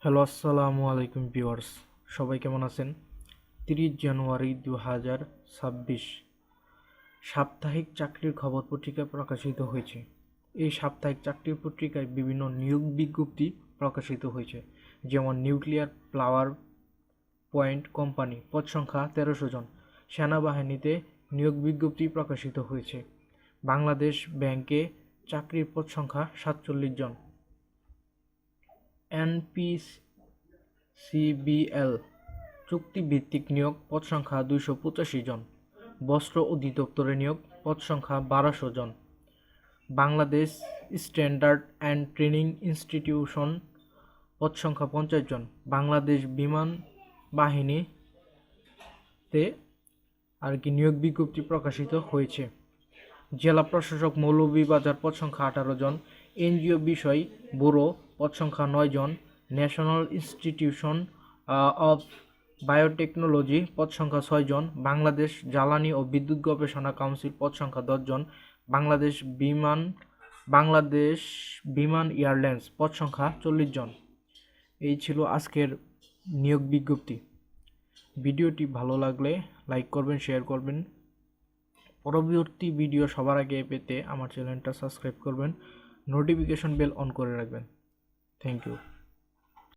Hello, আসসালামু আলাইকুম viewers. সবাই কেমন আছেন? 30 জানুয়ারি 2026 সাপ্তাহিক চাকরির খবর পত্রিকায় প্রকাশিত হয়েছে। এই সাপ্তাহিক চাকরির পত্রিকায় বিভিন্ন নিয়োগ বিজ্ঞপ্তি প্রকাশিত হয়েছে, যেমন নিউক্লিয়ার পাওয়ার পয়েন্ট কোম্পানি, পদ সংখ্যা 1300 জন। সেনাবাহিনীতে নিয়োগ বিজ্ঞপ্তি প্রকাশিত হয়েছে। বাংলাদেশ ব্যাংকে চাকরির পদ সংখ্যা 47 জন। এনপিসিবিএল চুক্তিভিত্তিক নিয়োগ, পদ সংখ্যা 285 জন। বস্ত্র অধিদপ্তরে নিয়োগ, পদ সংখ্যা 1200 জন। Bangladesh Standard and Training Institution, পদ সংখ্যা 50 জন। বাংলাদেশ বিমান বাহিনীতে নিয়োগ বিজ্ঞপ্তি প্রকাশিত হয়েছে। জেলা প্রশাসক মৌলভীবাজার, পদ সংখ্যা 18 জন। এনজিও বিষয় ব্যুরো, পদ সংখ্যা 9 জন। ন্যাশনাল ইনস্টিটিউশন অফ বায়োটেকনোলজি, পদ সংখ্যা 6 জন। বাংলাদেশ জ্বালানি ও বিদ্যুৎ গবেষণা কাউন্সিল, পদ সংখ্যা 10 জন। বাংলাদেশ বিমান এয়ারলাইন্স, পদ সংখ্যা 40 জন। এই ছিল আজকের নিয়োগ বিজ্ঞপ্তি। ভিডিওটি ভালো লাগলে লাইক করবেন, শেয়ার করবেন। পরবর্তী ভিডিও সবার আগে পেতে আমার চ্যানেলটা সাবস্ক্রাইব করবেন, নোটিফিকেশন বেল অন করে রাখবেন। Thank you.